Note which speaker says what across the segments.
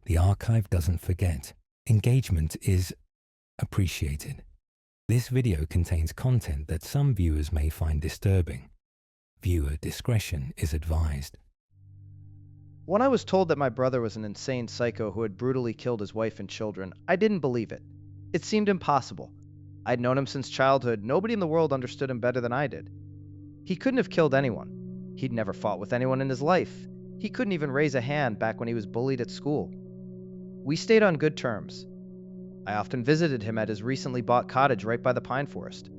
Speaker 1: The archive doesn't forget. Engagement is appreciated. This video contains content that some viewers may find disturbing. Viewer discretion is advised.
Speaker 2: When I was told that my brother was an insane psycho who had brutally killed his wife and children, I didn't believe it. It seemed impossible. I'd known him since childhood. Nobody in the world understood him better than I did. He couldn't have killed anyone. He'd never fought with anyone in his life. He couldn't even raise a hand back when he was bullied at school. We stayed on good terms. I often visited him at his recently bought cottage right by the pine forest.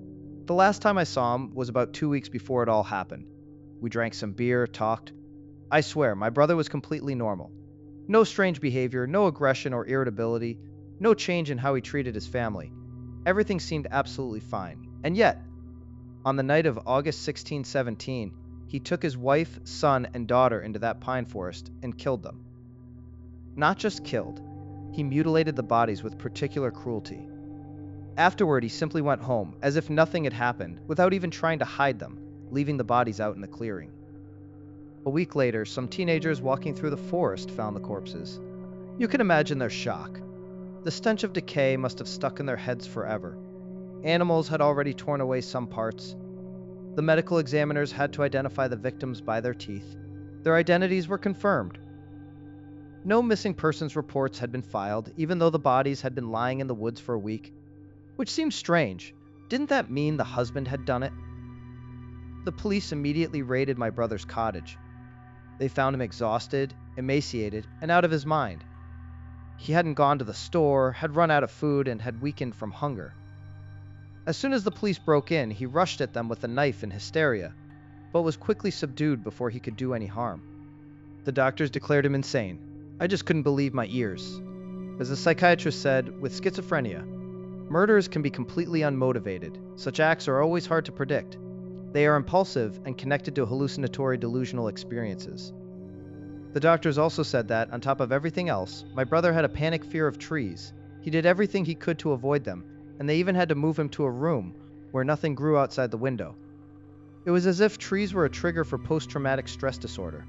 Speaker 2: The last time I saw him was about 2 weeks before it all happened. We drank some beer, talked. I swear, my brother was completely normal. No strange behavior, no aggression or irritability, no change in how he treated his family. Everything seemed absolutely fine. And yet, on the night of August 16, 17, he took his wife, son, and daughter into that pine forest and killed them. Not just killed, he mutilated the bodies with particular cruelty. Afterward, he simply went home, as if nothing had happened, without even trying to hide them, leaving the bodies out in the clearing. A week later, some teenagers walking through the forest found the corpses. You can imagine their shock. The stench of decay must have stuck in their heads forever. Animals had already torn away some parts. The medical examiners had to identify the victims by their teeth. Their identities were confirmed. No missing persons reports had been filed, even though the bodies had been lying in the woods for a week. Which seems strange. Didn't that mean the husband had done it? The police immediately raided my brother's cottage. They found him exhausted, emaciated, and out of his mind. He hadn't gone to the store, had run out of food, and had weakened from hunger. As soon as the police broke in, he rushed at them with a knife in hysteria, but was quickly subdued before he could do any harm. The doctors declared him insane. I just couldn't believe my ears. As a psychiatrist said, with schizophrenia, murderers can be completely unmotivated. Such acts are always hard to predict. They are impulsive and connected to hallucinatory delusional experiences. The doctors also said that, on top of everything else, my brother had a panic fear of trees. He did everything he could to avoid them, and they even had to move him to a room where nothing grew outside the window. It was as if trees were a trigger for post-traumatic stress disorder.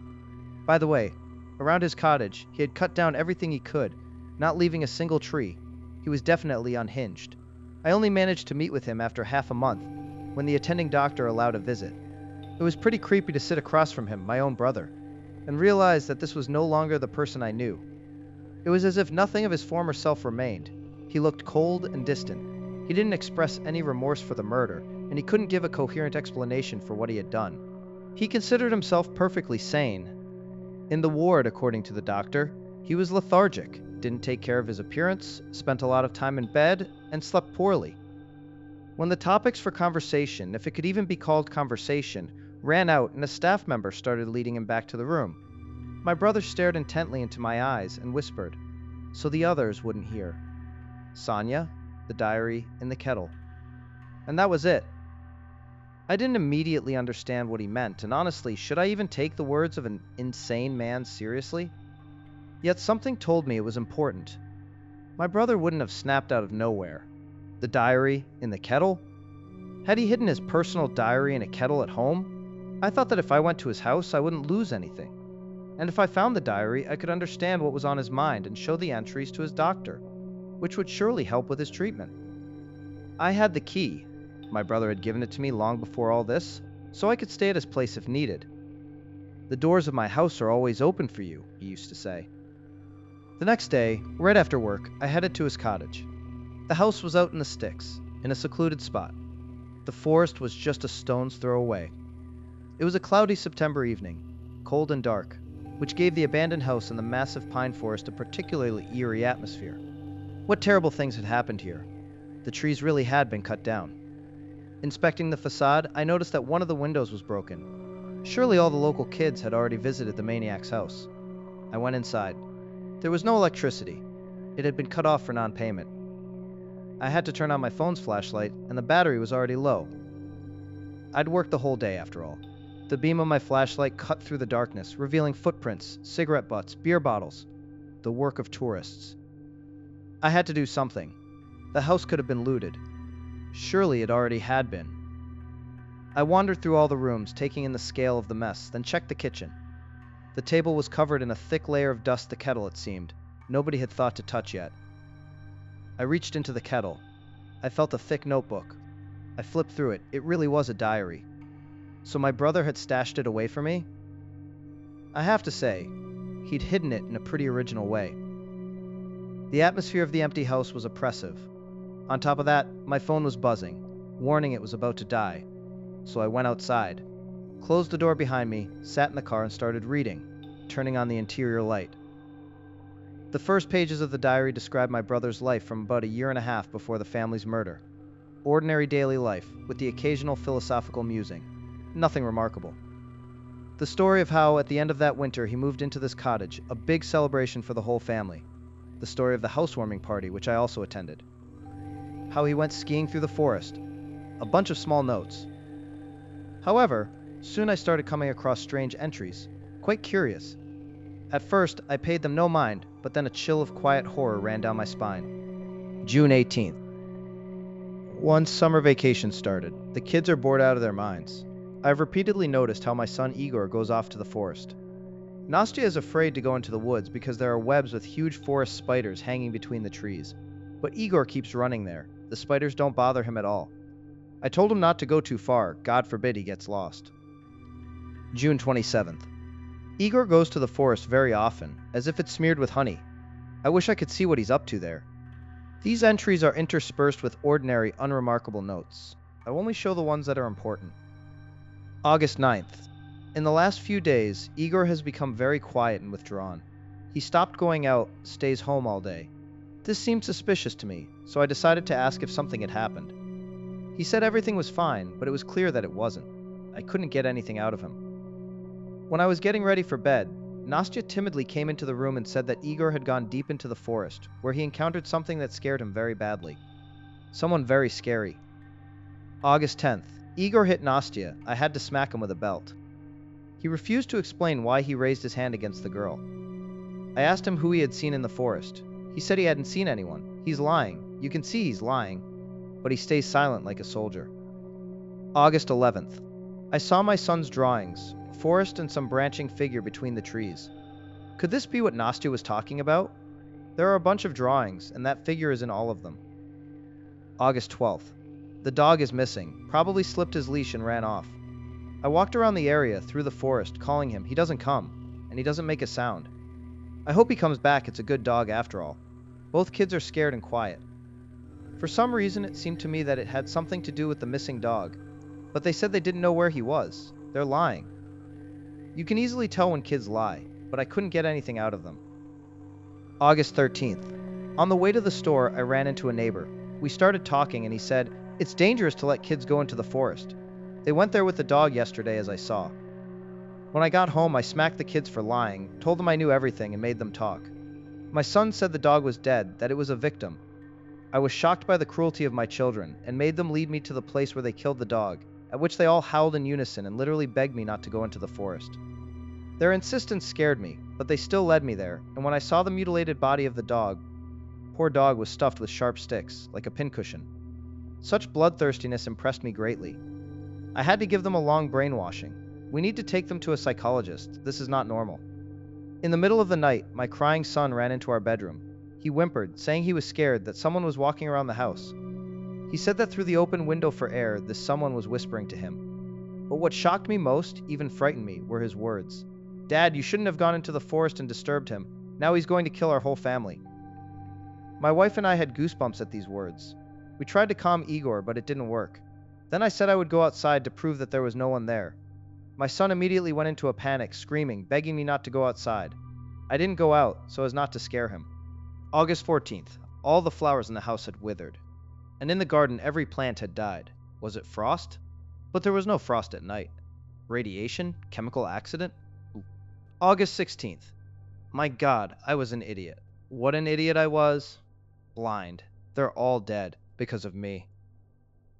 Speaker 2: By the way, around his cottage, he had cut down everything he could, not leaving a single tree. He was definitely unhinged. I only managed to meet with him after half a month, when the attending doctor allowed a visit. It was pretty creepy to sit across from him, my own brother, and realize that this was no longer the person I knew. It was as if nothing of his former self remained. He looked cold and distant. He didn't express any remorse for the murder, and he couldn't give a coherent explanation for what he had done. He considered himself perfectly sane. In the ward, according to the doctor, he was lethargic, didn't take care of his appearance, spent a lot of time in bed, and slept poorly. When the topics for conversation, if it could even be called conversation, ran out and a staff member started leading him back to the room, my brother stared intently into my eyes and whispered, so the others wouldn't hear, "Sonia, the diary in the kettle." And that was it. I didn't immediately understand what he meant, and honestly, should I even take the words of an insane man seriously? Yet something told me it was important. My brother wouldn't have snapped out of nowhere. The diary in the kettle? Had he hidden his personal diary in a kettle at home? I thought that if I went to his house, I wouldn't lose anything. And if I found the diary, I could understand what was on his mind and show the entries to his doctor, which would surely help with his treatment. I had the key. My brother had given it to me long before all this, so I could stay at his place if needed. "The doors of my house are always open for you," he used to say. The next day, right after work, I headed to his cottage. The house was out in the sticks, in a secluded spot. The forest was just a stone's throw away. It was a cloudy September evening, cold and dark, which gave the abandoned house and the massive pine forest a particularly eerie atmosphere. What terrible things had happened here? The trees really had been cut down. Inspecting the facade, I noticed that one of the windows was broken. Surely all the local kids had already visited the maniac's house. I went inside. There was no electricity. It had been cut off for non-payment. I had to turn on my phone's flashlight, and the battery was already low. I'd worked the whole day, after all. The beam of my flashlight cut through the darkness, revealing footprints, cigarette butts, beer bottles, the work of tourists. I had to do something. The house could have been looted. Surely it already had been. I wandered through all the rooms, taking in the scale of the mess, then checked the kitchen. The table was covered in a thick layer of dust, the kettle, it seemed. nobody had thought to touch yet. I reached into the kettle. I felt a thick notebook. I flipped through it. It really was a diary. So my brother had stashed it away from me? I have to say, he'd hidden it in a pretty original way. The atmosphere of the empty house was oppressive. On top of that, my phone was buzzing, warning it was about to die. So I went outside, closed the door behind me, sat in the car and started reading, turning on the interior light. The first pages of the diary describe my brother's life from about a year and a half before the family's murder. Ordinary daily life, with the occasional philosophical musing. Nothing remarkable. The story of how, at the end of that winter, he moved into this cottage, a big celebration for the whole family. The story of the housewarming party, which I also attended. How he went skiing through the forest. A bunch of small notes. However, soon I started coming across strange entries, quite curious. At first, I paid them no mind, but then a chill of quiet horror ran down my spine. June 18th. Once summer vacation started, the kids are bored out of their minds. I've repeatedly noticed how my son Igor goes off to the forest. Nastya is afraid to go into the woods because there are webs with huge forest spiders hanging between the trees. But Igor keeps running there. The spiders don't bother him at all. I told him not to go too far, God forbid he gets lost. June 27th. Igor goes to the forest very often, as if it's smeared with honey. I wish I could see what he's up to there. These entries are interspersed with ordinary, unremarkable notes. I only show the ones that are important. August 9th. In the last few days, Igor has become very quiet and withdrawn. He stopped going out, stays home all day. This seemed suspicious to me, so I decided to ask if something had happened. He said everything was fine, but it was clear that it wasn't. I couldn't get anything out of him. When I was getting ready for bed, Nastya timidly came into the room and said that Igor had gone deep into the forest, where he encountered something that scared him very badly. Someone very scary. August 10th. Igor hit Nastya. I had to smack him with a belt. He refused to explain why he raised his hand against the girl. I asked him who he had seen in the forest. He said he hadn't seen anyone. He's lying. You can see he's lying. But he stays silent like a soldier. August 11th. I saw my son's drawings, a forest and some branching figure between the trees. Could this be what Nastya was talking about? There are a bunch of drawings, and that figure is in all of them. August 12th. The dog is missing, probably slipped his leash and ran off. I walked around the area, through the forest, calling him. He doesn't come, and he doesn't make a sound. I hope he comes back. It's a good dog after all. Both kids are scared and quiet. For some reason, it seemed to me that it had something to do with the missing dog, but they said they didn't know where he was. They're lying. You can easily tell when kids lie, but I couldn't get anything out of them. August 13th. On the way to the store, I ran into a neighbor. We started talking, and he said, "It's dangerous to let kids go into the forest. They went there with the dog yesterday, as I saw." When I got home, I smacked the kids for lying, told them I knew everything, and made them talk. My son said the dog was dead, that it was a victim. I was shocked by the cruelty of my children, and made them lead me to the place where they killed the dog, at which they all howled in unison and literally begged me not to go into the forest. Their insistence scared me, but they still led me there, and when I saw the mutilated body of the dog, poor dog was stuffed with sharp sticks, like a pincushion. Such bloodthirstiness impressed me greatly. I had to give them a long brainwashing. We need to take them to a psychologist. This is not normal. In the middle of the night, my crying son ran into our bedroom. He whimpered, saying he was scared that someone was walking around the house. He said that through the open window for air, this someone was whispering to him. But what shocked me most, even frightened me, were his words. "Dad, you shouldn't have gone into the forest and disturbed him. Now he's going to kill our whole family." My wife and I had goosebumps at these words. We tried to calm Igor, but it didn't work. Then I said I would go outside to prove that there was no one there. My son immediately went into a panic, screaming, begging me not to go outside. I didn't go out, so as not to scare him. August 14th. All the flowers in the house had withered. And in the garden every plant had died. Was it frost? But there was no frost at night. Radiation? Chemical accident? August 16th. My God, I was an idiot. What an idiot I was. Blind. They're all dead, because of me.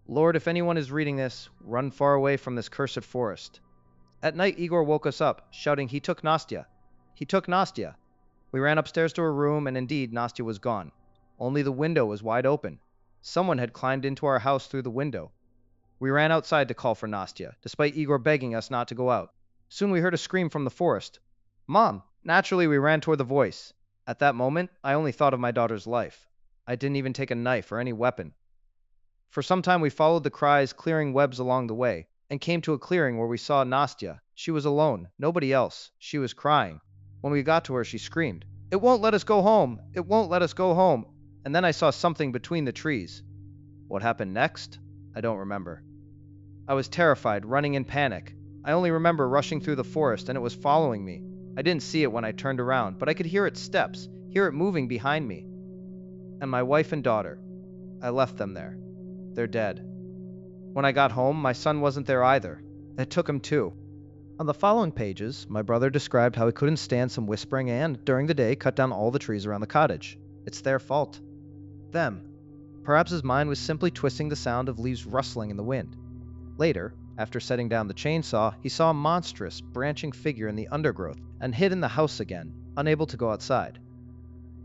Speaker 2: Lord, if anyone is reading this, run far away from this cursed forest. At night, Igor woke us up, shouting, "He took Nastya! He took Nastya!" We ran upstairs to her room, and indeed, Nastya was gone. Only the window was wide open. Someone had climbed into our house through the window. We ran outside to call for Nastya, despite Igor begging us not to go out. Soon we heard a scream from the forest. "Mom!" Naturally, we ran toward the voice. At that moment, I only thought of my daughter's life. I didn't even take a knife or any weapon. For some time, we followed the cries, clearing webs along the way, and came to a clearing where we saw Nastya. She was alone, nobody else. She was crying. When we got to her, she screamed, "It won't let us go home! It won't let us go home!" And then I saw something between the trees. What happened next? I don't remember. I was terrified, running in panic. I only remember rushing through the forest and it was following me. I didn't see it when I turned around, but I could hear its steps, hear it moving behind me. And my wife and daughter. I left them there. They're dead. When I got home, my son wasn't there either. It took him too. On the following pages, my brother described how he couldn't stand some whispering and, during the day, cut down all the trees around the cottage. It's their fault. Them. Perhaps his mind was simply twisting the sound of leaves rustling in the wind. Later, after setting down the chainsaw, he saw a monstrous, branching figure in the undergrowth and hid in the house again, unable to go outside.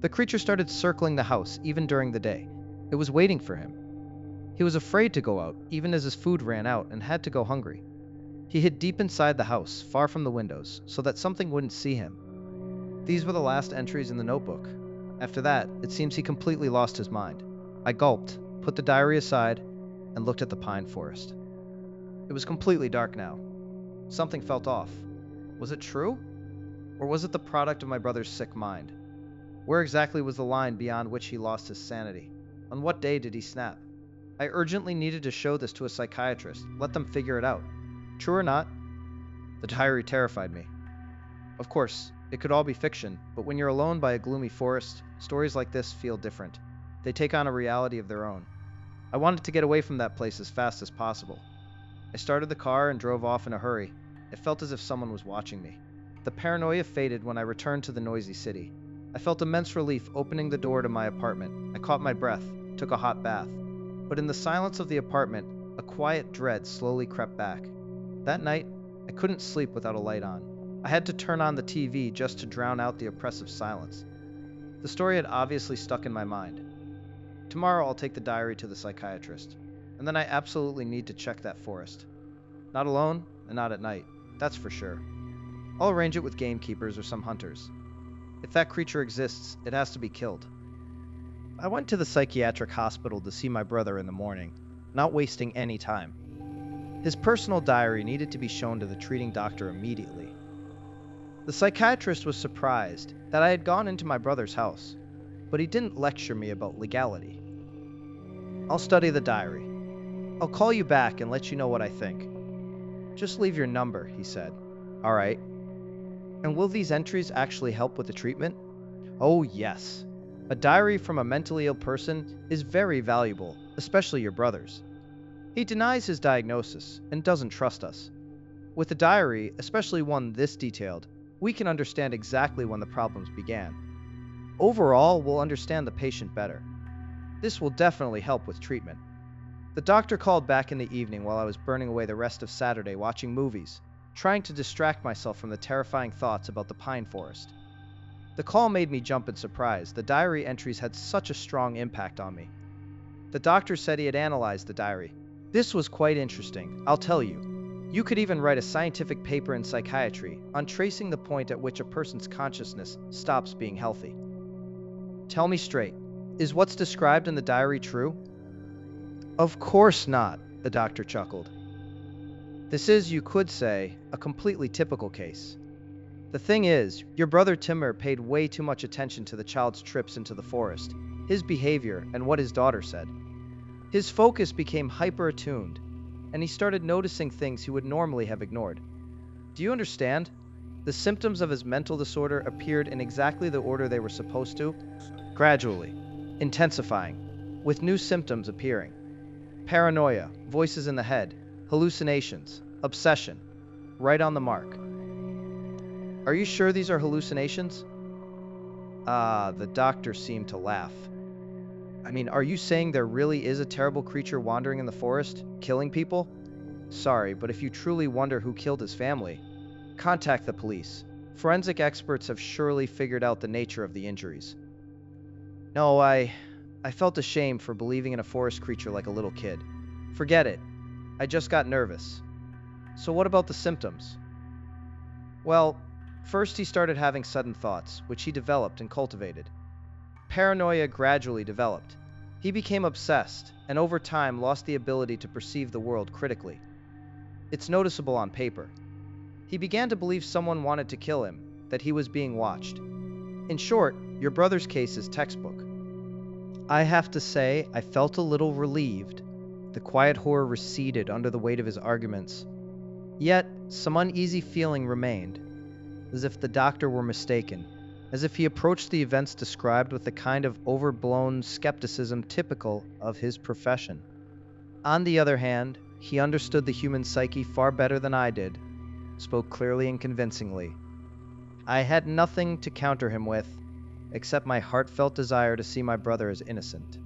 Speaker 2: The creature started circling the house even during the day. It was waiting for him. He was afraid to go out, even as his food ran out, and had to go hungry. He hid deep inside the house, far from the windows, so that something wouldn't see him. These were the last entries in the notebook. After that, it seems he completely lost his mind. I gulped, put the diary aside, and looked at the pine forest. It was completely dark now. Something felt off. Was it true? Or was it the product of my brother's sick mind? Where exactly was the line beyond which he lost his sanity? On what day did he snap? I urgently needed to show this to a psychiatrist, let them figure it out. True or not, the diary terrified me. Of course, it could all be fiction, but when you're alone by a gloomy forest, stories like this feel different. They take on a reality of their own. I wanted to get away from that place as fast as possible. I started the car and drove off in a hurry. It felt as if someone was watching me. The paranoia faded when I returned to the noisy city. I felt immense relief opening the door to my apartment. I caught my breath, took a hot bath. But in the silence of the apartment, a quiet dread slowly crept back. That night, I couldn't sleep without a light on. I had to turn on the TV just to drown out the oppressive silence. The story had obviously stuck in my mind. Tomorrow I'll take the diary to the psychiatrist, and then I absolutely need to check that forest. Not alone, and not at night, that's for sure. I'll arrange it with gamekeepers or some hunters. If that creature exists, it has to be killed. I went to the psychiatric hospital to see my brother in the morning, not wasting any time. His personal diary needed to be shown to the treating doctor immediately. The psychiatrist was surprised that I had gone into my brother's house, but he didn't lecture me about legality. I'll study the diary. I'll call you back and let you know what I think. Just leave your number, he said. All right. And will these entries actually help with the treatment? Oh, yes. A diary from a mentally ill person is very valuable, especially your brother's. He denies his diagnosis and doesn't trust us. With a diary, especially one this detailed, we can understand exactly when the problems began. Overall, we'll understand the patient better. This will definitely help with treatment. The doctor called back in the evening while I was burning away the rest of Saturday watching movies, trying to distract myself from the terrifying thoughts about the pine forest. The call made me jump in surprise. The diary entries had such a strong impact on me. The doctor said he had analyzed the diary. This was quite interesting, I'll tell you. You could even write a scientific paper in psychiatry on tracing the point at which a person's consciousness stops being healthy. Tell me straight, is what's described in the diary true? Of course not, the doctor chuckled. This is, you could say, a completely typical case. The thing is, your brother Timur paid way too much attention to the child's trips into the forest, his behavior, and what his daughter said. His focus became hyper-attuned, and he started noticing things he would normally have ignored. Do you understand? The symptoms of his mental disorder appeared in exactly the order they were supposed to, gradually, intensifying, with new symptoms appearing. Paranoia, voices in the head, hallucinations, obsession, right on the mark. Are you sure these are hallucinations? The doctor seemed to laugh. I mean, are you saying there really is a terrible creature wandering in the forest, killing people? Sorry, but if you truly wonder who killed his family, contact the police. Forensic experts have surely figured out the nature of the injuries. No, I felt ashamed for believing in a forest creature like a little kid. Forget it. I just got nervous. So what about the symptoms? Well, First, he started having sudden thoughts, which he developed and cultivated. Paranoia gradually developed. He became obsessed, and over time lost the ability to perceive the world critically. It's noticeable on paper. He began to believe someone wanted to kill him, that he was being watched. In short, your brother's case is textbook. I have to say, I felt a little relieved. The quiet horror receded under the weight of his arguments. Yet, some uneasy feeling remained, as if the doctor were mistaken, as if he approached the events described with the kind of overblown skepticism typical of his profession. On the other hand, he understood the human psyche far better than I did, spoke clearly and convincingly. I had nothing to counter him with, except my heartfelt desire to see my brother as innocent.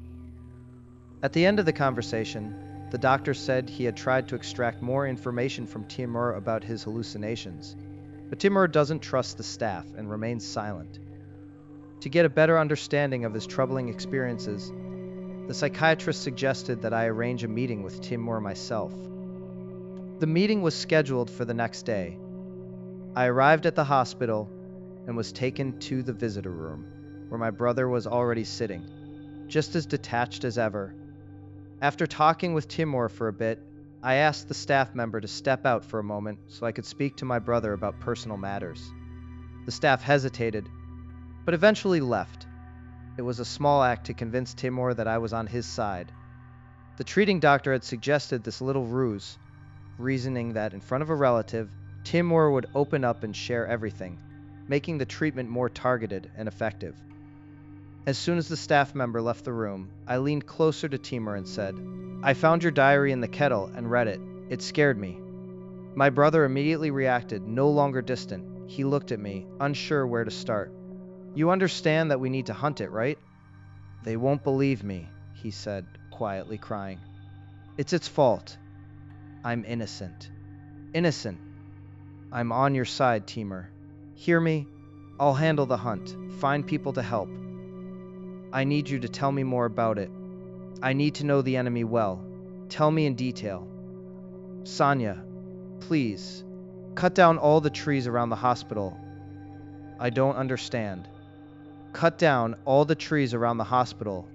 Speaker 2: At the end of the conversation, the doctor said he had tried to extract more information from Timur about his hallucinations, but Timur doesn't trust the staff and remains silent. To get a better understanding of his troubling experiences, the psychiatrist suggested that I arrange a meeting with Timur myself. The meeting was scheduled for the next day. I arrived at the hospital and was taken to the visitor room, where my brother was already sitting, just as detached as ever. After talking with Timur for a bit, I asked the staff member to step out for a moment so I could speak to my brother about personal matters. The staff hesitated, but eventually left. It was a small act to convince Timur that I was on his side. The treating doctor had suggested this little ruse, reasoning that in front of a relative, Timur would open up and share everything, making the treatment more targeted and effective. As soon as the staff member left the room, I leaned closer to Timur and said, "I found your diary in the kettle and read it. It scared me." My brother immediately reacted, no longer distant. He looked at me, unsure where to start. "You understand that we need to hunt it, right?" "They won't believe me," he said, quietly crying. "It's its fault. I'm innocent. Innocent. I'm on your side, Timur. Hear me? I'll handle the hunt, find people to help. I need you to tell me more about it. I need to know the enemy well. Tell me in detail. Sonia, please, cut down all the trees around the hospital." "I don't understand." "Cut down all the trees around the hospital.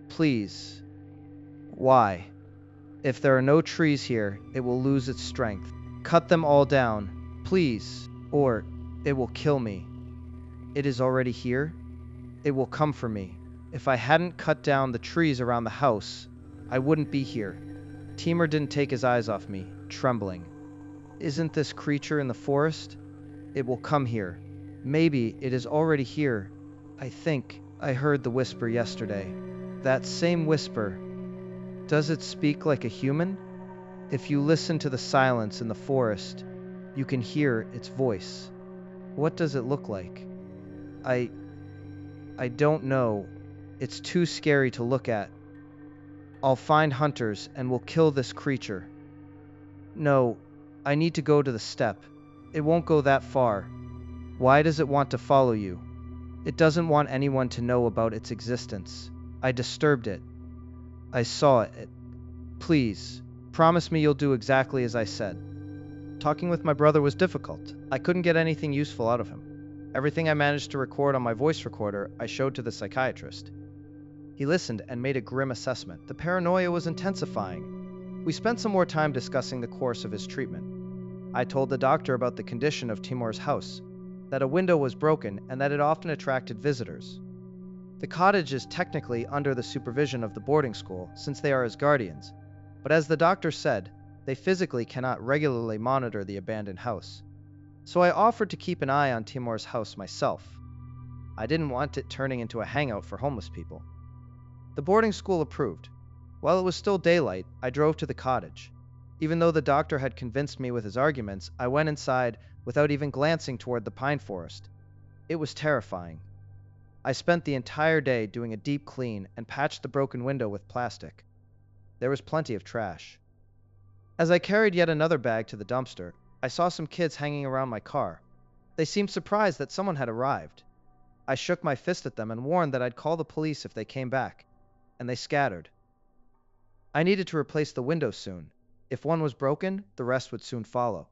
Speaker 2: Please." "Why?" "If there are no trees here, it will lose its strength. Cut them all down, please, or it will kill me." "It is already here? It will come for me. If I hadn't cut down the trees around the house, I wouldn't be here." Timur didn't take his eyes off me, trembling. "Isn't this creature in the forest? It will come here. Maybe it is already here. I think I heard the whisper yesterday. That same whisper. Does it speak like a human? If you listen to the silence in the forest, you can hear its voice. What does it look like?" I don't know. It's too scary to look at. I'll find hunters and we'll kill this creature." "No, I need to go to the steppe. It won't go that far." "Why does it want to follow you?" "It doesn't want anyone to know about its existence. I disturbed it. I saw it. Please, promise me you'll do exactly as I said." Talking with my brother was difficult. I couldn't get anything useful out of him. Everything I managed to record on my voice recorder, I showed to the psychiatrist. He listened and made a grim assessment. The paranoia was intensifying. We spent some more time discussing the course of his treatment. I told the doctor about the condition of Timur's house, that a window was broken and that it often attracted visitors. The cottage is technically under the supervision of the boarding school, since they are his guardians, but as the doctor said, they physically cannot regularly monitor the abandoned house. So I offered to keep an eye on Timur's house myself. I didn't want it turning into a hangout for homeless people. The boarding school approved. While it was still daylight, I drove to the cottage. Even though the doctor had convinced me with his arguments, I went inside without even glancing toward the pine forest. It was terrifying. I spent the entire day doing a deep clean and patched the broken window with plastic. There was plenty of trash. As I carried yet another bag to the dumpster, I saw some kids hanging around my car. They seemed surprised that someone had arrived. I shook my fist at them and warned that I'd call the police if they came back, and they scattered. I needed to replace the window soon. If one was broken, the rest would soon follow.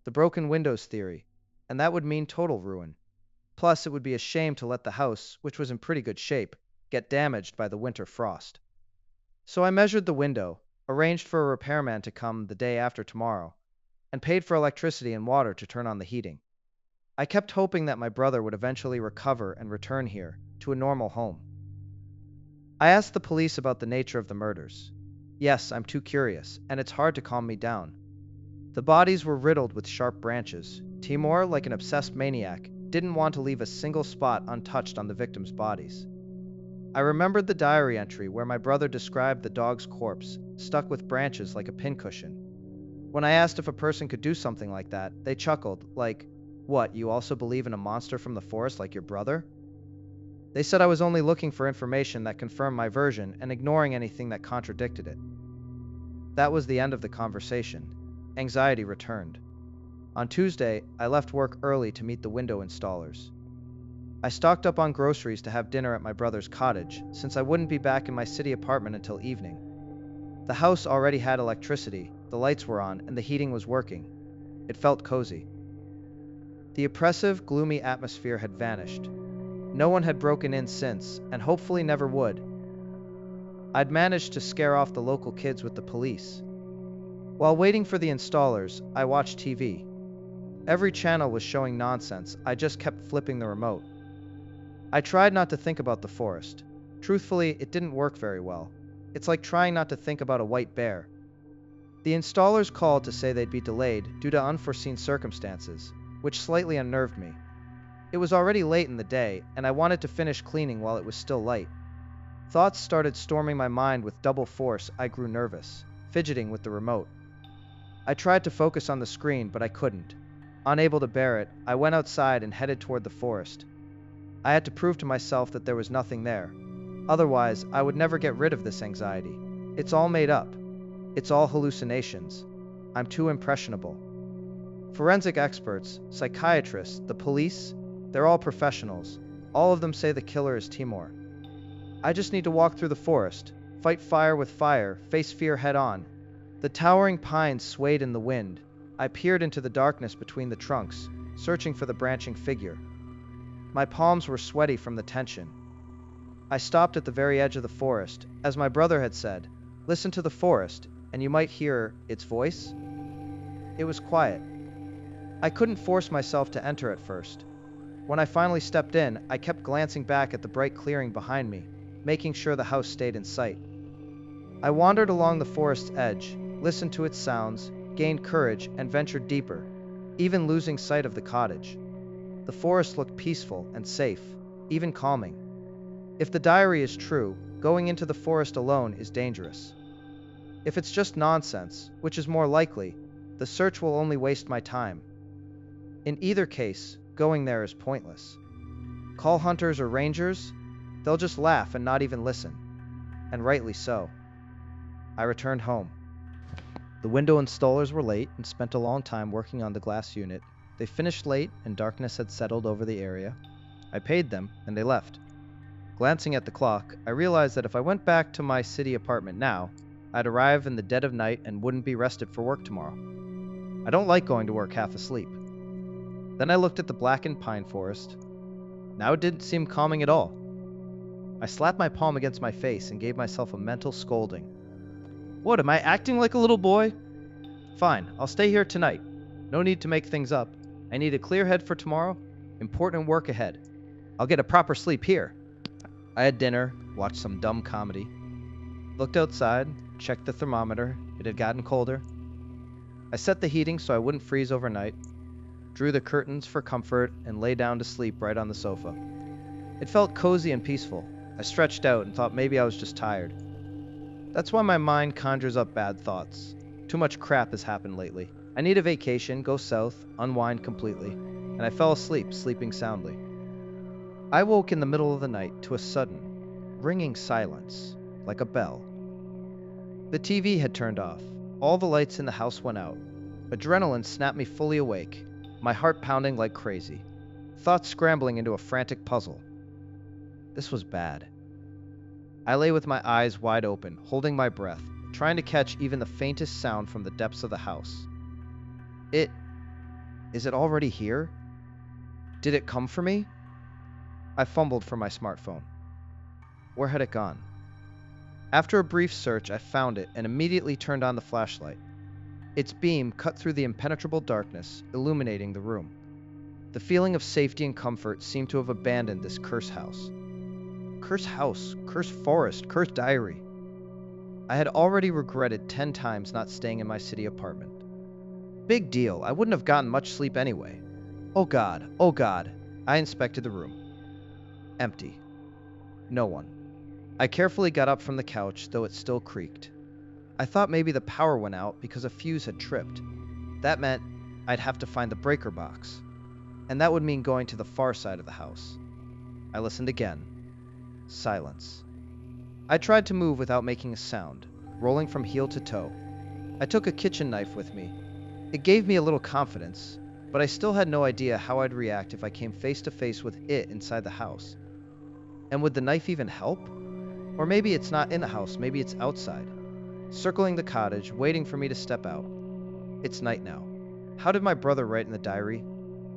Speaker 2: The broken windows theory. and that would mean total ruin. Plus, it would be a shame to let the house, which was in pretty good shape, get damaged by the winter frost. So I measured the window, arranged for a repairman to come the day after tomorrow, and paid for electricity and water to turn on the heating. I kept hoping that my brother would eventually recover and return here, to a normal home. I asked the police about the nature of the murders. Yes, I'm too curious, and it's hard to calm me down. The bodies were riddled with sharp branches. Timur, like an obsessed maniac, didn't want to leave a single spot untouched on the victims' bodies. I remembered the diary entry where my brother described the dog's corpse, stuck with branches like a pincushion. When I asked if a person could do something like that, they chuckled, like, "What, you also believe in a monster from the forest like your brother?" They said I was only looking for information that confirmed my version and ignoring anything that contradicted it. That was the end of the conversation. Anxiety returned. On Tuesday, I left work early to meet the window installers. I stocked up on groceries to have dinner at my brother's cottage, since I wouldn't be back in my city apartment until evening. The house already had electricity, the lights were on, and the heating was working. It felt cozy. The oppressive, gloomy atmosphere had vanished. No one had broken in since, and hopefully never would. I'd managed to scare off the local kids with the police. While waiting for the installers, I watched TV. Every channel was showing nonsense. I just kept flipping the remote. I tried not to think about the forest. Truthfully, it didn't work very well. It's like trying not to think about a white bear. The installers called to say they'd be delayed due to unforeseen circumstances, which slightly unnerved me. It was already late in the day, and I wanted to finish cleaning while it was still light. Thoughts started storming my mind with double force. I grew nervous, fidgeting with the remote. I tried to focus on the screen, but I couldn't. Unable to bear it, I went outside and headed toward the forest. I had to prove to myself that there was nothing there. Otherwise, I would never get rid of this anxiety. It's all made up. It's all hallucinations. I'm too impressionable. Forensic experts, psychiatrists, the police, they're all professionals. All of them say the killer is Timur. I just need to walk through the forest, fight fire with fire, face fear head on. The towering pines swayed in the wind. I peered into the darkness between the trunks, searching for the branching figure. My palms were sweaty from the tension. I stopped at the very edge of the forest. As my brother had said, listen to the forest, and you might hear its voice. It was quiet. I couldn't force myself to enter at first. When I finally stepped in, I kept glancing back at the bright clearing behind me, making sure the house stayed in sight. I wandered along the forest's edge, listened to its sounds, gained courage, and ventured deeper, even losing sight of the cottage. The forest looked peaceful and safe, even calming. If the diary is true, going into the forest alone is dangerous. If it's just nonsense, which is more likely, the search will only waste my time. In either case, going there is pointless. Call hunters or rangers, they'll just laugh and not even listen. And rightly so. I returned home. The window installers were late and spent a long time working on the glass unit. They finished late and darkness had settled over the area. I paid them and they left. Glancing at the clock, I realized that if I went back to my city apartment now, I'd arrive in the dead of night and wouldn't be rested for work tomorrow. I don't like going to work half asleep. Then I looked at the blackened pine forest. Now it didn't seem calming at all. I slapped my palm against my face and gave myself a mental scolding. What, am I acting like a little boy? Fine, I'll stay here tonight. No need to make things up. I need a clear head for tomorrow. Important work ahead. I'll get a proper sleep here. I had dinner, watched some dumb comedy. Looked outside, checked the thermometer. It had gotten colder. I set the heating so I wouldn't freeze overnight, drew the curtains for comfort, and lay down to sleep right on the sofa. It felt cozy and peaceful. I stretched out and thought maybe I was just tired. That's why my mind conjures up bad thoughts. Too much crap has happened lately. I need a vacation, go south, unwind completely, and I fell asleep, sleeping soundly. I woke in the middle of the night to a sudden, ringing silence, like a bell. The TV had turned off. All the lights in the house went out. Adrenaline snapped me fully awake, my heart pounding like crazy, thoughts scrambling into a frantic puzzle. This was bad. I lay with my eyes wide open, holding my breath, trying to catch even the faintest sound from the depths of the house. Is it already here? Did it come for me? I fumbled for my smartphone. Where had it gone? After a brief search, I found it and immediately turned on the flashlight. Its beam cut through the impenetrable darkness, illuminating the room. The feeling of safety and comfort seemed to have abandoned this cursed house. Cursed house, cursed forest, cursed diary. I had already regretted 10 times not staying in my city apartment. Big deal, I wouldn't have gotten much sleep anyway. Oh God, oh God. I inspected the room. Empty. No one. I carefully got up from the couch, though it still creaked. I thought maybe the power went out because a fuse had tripped. That meant I'd have to find the breaker box. And that would mean going to the far side of the house. I listened again. Silence. I tried to move without making a sound, rolling from heel to toe. I took a kitchen knife with me. It gave me a little confidence, but I still had no idea how I'd react if I came face to face with it inside the house. And would the knife even help? Or maybe it's not in the house, maybe it's outside, circling the cottage, waiting for me to step out. It's night now. How did my brother write in the diary?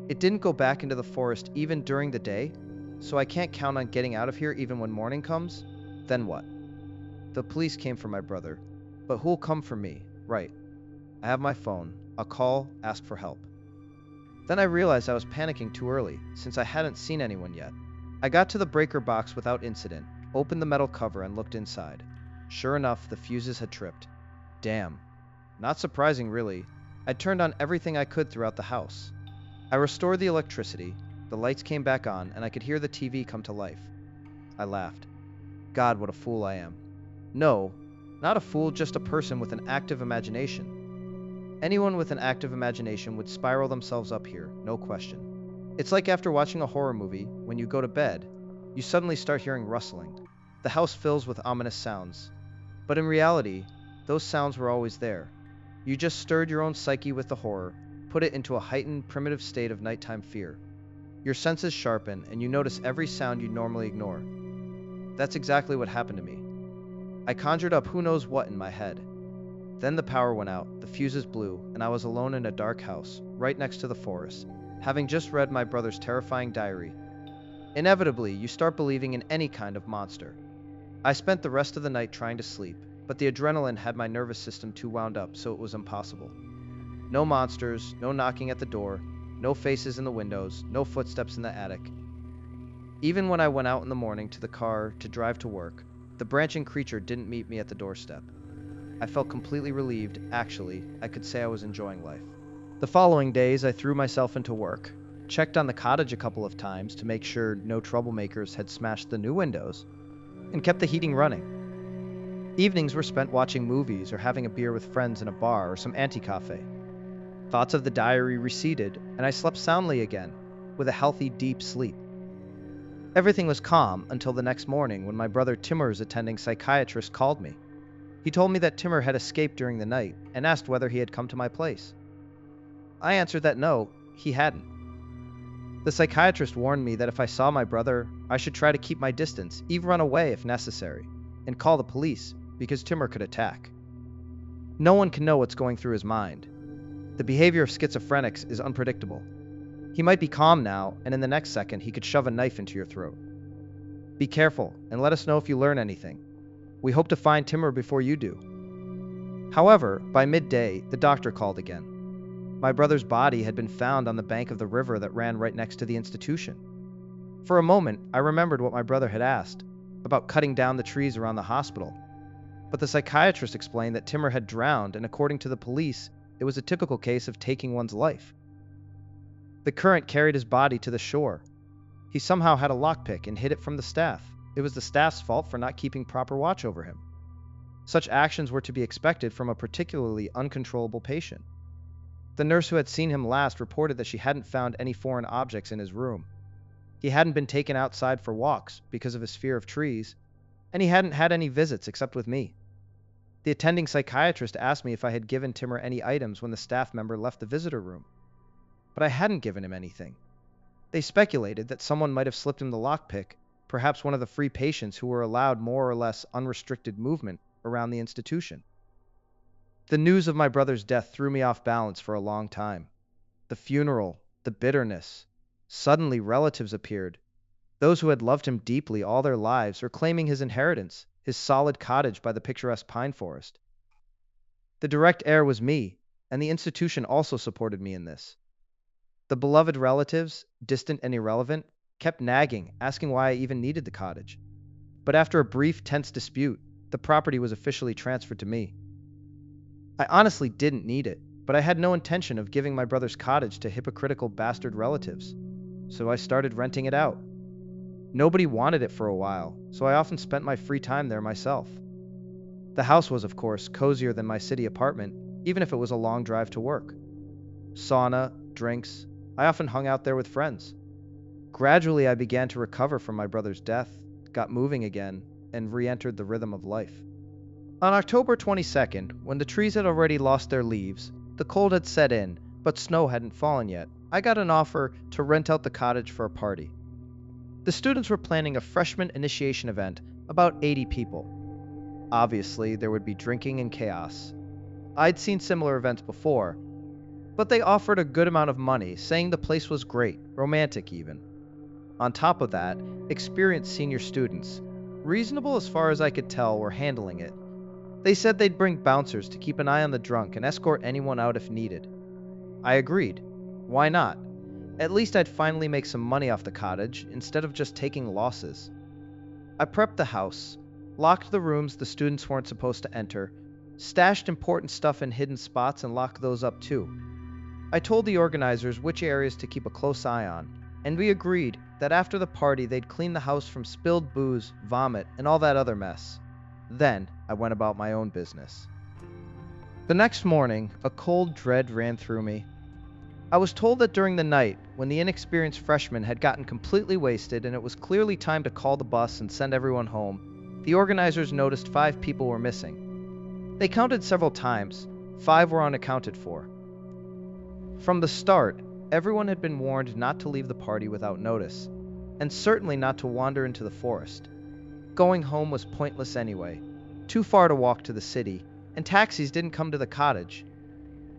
Speaker 2: It didn't go back into the forest even during the day, so I can't count on getting out of here even when morning comes? Then what? The police came for my brother, but who'll come for me? Right. I have my phone. I'll call, ask for help. Then I realized I was panicking too early, since I hadn't seen anyone yet. I got to the breaker box without incident, opened the metal cover and looked inside. Sure enough, the fuses had tripped. Damn. Not surprising, really. I turned on everything I could throughout the house. I restored the electricity, the lights came back on, and I could hear the TV come to life. I laughed. God, what a fool I am. No, not a fool, just a person with an active imagination. Anyone with an active imagination would spiral themselves up here, no question. It's like after watching a horror movie, when you go to bed, you suddenly start hearing rustling. The house fills with ominous sounds. But in reality, those sounds were always there. You just stirred your own psyche with the horror, put it into a heightened, primitive state of nighttime fear. Your senses sharpen, and you notice every sound you normally ignore. That's exactly what happened to me. I conjured up who knows what in my head. Then the power went out, the fuses blew, and I was alone in a dark house, right next to the forest, having just read my brother's terrifying diary. Inevitably, you start believing in any kind of monster. I spent the rest of the night trying to sleep, but the adrenaline had my nervous system too wound up, so it was impossible. No monsters, no knocking at the door, no faces in the windows, no footsteps in the attic. Even when I went out in the morning to the car to drive to work, the branching creature didn't meet me at the doorstep. I felt completely relieved. Actually, I could say I was enjoying life. The following days, I threw myself into work, checked on the cottage a couple of times to make sure no troublemakers had smashed the new windows, and kept the heating running. Evenings were spent watching movies or having a beer with friends in a bar or some anti-cafe. Thoughts of the diary receded, and I slept soundly again, with a healthy, deep sleep. Everything was calm until the next morning when my brother Timur's attending psychiatrist called me. He told me that Timur had escaped during the night and asked whether he had come to my place. I answered that no, he hadn't. The psychiatrist warned me that if I saw my brother, I should try to keep my distance, even run away if necessary, and call the police, because Timur could attack. No one can know what's going through his mind. The behavior of schizophrenics is unpredictable. He might be calm now, and in the next second he could shove a knife into your throat. Be careful, and let us know if you learn anything. We hope to find Timur before you do. However, by midday, the doctor called again. My brother's body had been found on the bank of the river that ran right next to the institution. For a moment, I remembered what my brother had asked, about cutting down the trees around the hospital. But the psychiatrist explained that Timur had drowned, and according to the police, it was a typical case of taking one's life. The current carried his body to the shore. He somehow had a lockpick and hid it from the staff. It was the staff's fault for not keeping proper watch over him. Such actions were to be expected from a particularly uncontrollable patient. The nurse who had seen him last reported that she hadn't found any foreign objects in his room. He hadn't been taken outside for walks because of his fear of trees, and he hadn't had any visits except with me. The attending psychiatrist asked me if I had given Timur any items when the staff member left the visitor room. But I hadn't given him anything. They speculated that someone might have slipped him the lockpick, perhaps one of the free patients who were allowed more or less unrestricted movement around the institution. The news of my brother's death threw me off balance for a long time. The funeral, the bitterness, Suddenly, relatives appeared, those who had loved him deeply all their lives, or claiming his inheritance, his solid cottage by the picturesque pine forest. The direct heir was me, and the institution also supported me in this. The beloved relatives, distant and irrelevant, kept nagging, asking why I even needed the cottage. But after a brief, tense dispute, the property was officially transferred to me. I honestly didn't need it, but I had no intention of giving my brother's cottage to hypocritical bastard relatives, so I started renting it out. Nobody wanted it for a while, so I often spent my free time there myself. The house was, of course, cozier than my city apartment, even if it was a long drive to work. Sauna, drinks, I often hung out there with friends. Gradually, I began to recover from my brother's death, got moving again, and re-entered the rhythm of life. On October 22nd, when the trees had already lost their leaves, the cold had set in, but snow hadn't fallen yet, I got an offer to rent out the cottage for a party. The students were planning a freshman initiation event, about 80 people. Obviously, there would be drinking and chaos. I'd seen similar events before, but they offered a good amount of money, saying the place was great, romantic even. On top of that, experienced senior students, reasonable as far as I could tell, were handling it. They said they'd bring bouncers to keep an eye on the drunk and escort anyone out if needed. I agreed. Why not? At least I'd finally make some money off the cottage, instead of just taking losses. I prepped the house, locked the rooms the students weren't supposed to enter, stashed important stuff in hidden spots and locked those up too. I told the organizers which areas to keep a close eye on, and we agreed that after the party they'd clean the house from spilled booze, vomit, and all that other mess. Then I went about my own business. The next morning, a cold dread ran through me. I was told that during the night, when the inexperienced freshman had gotten completely wasted and it was clearly time to call the bus and send everyone home, the organizers noticed 5 people were missing. They counted several times. 5 were unaccounted for. From the start, everyone had been warned not to leave the party without notice, and certainly not to wander into the forest. Going home was pointless anyway, too far to walk to the city, and taxis didn't come to the cottage.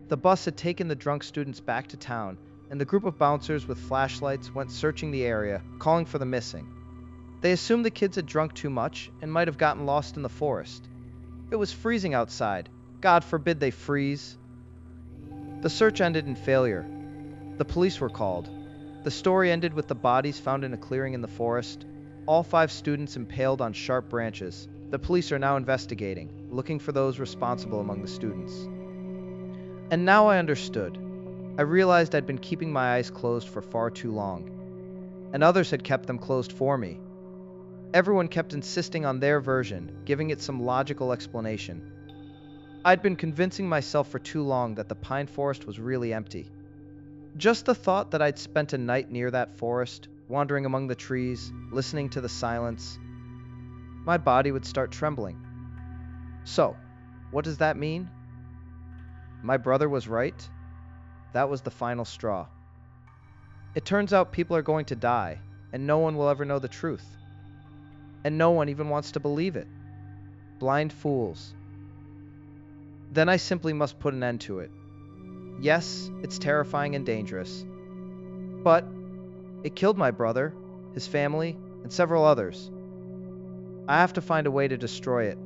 Speaker 2: The bus had taken the drunk students back to town, and the group of bouncers with flashlights went searching the area, calling for the missing. They assumed the kids had drunk too much and might have gotten lost in the forest. It was freezing outside. God forbid they freeze. The search ended in failure. The police were called. The story ended with the bodies found in a clearing in the forest, all 5 students impaled on sharp branches. The police are now investigating, looking for those responsible among the students. And now I understood. I realized I'd been keeping my eyes closed for far too long, and others had kept them closed for me. Everyone kept insisting on their version, giving it some logical explanation. I'd been convincing myself for too long that the pine forest was really empty. Just the thought that I'd spent a night near that forest, wandering among the trees, listening to the silence, my body would start trembling. So, what does that mean? My brother was right. That was the final straw. It turns out people are going to die, and no one will ever know the truth. And no one even wants to believe it. Blind fools. Then I simply must put an end to it. Yes, it's terrifying and dangerous. But it killed my brother, his family, and several others. I have to find a way to destroy it,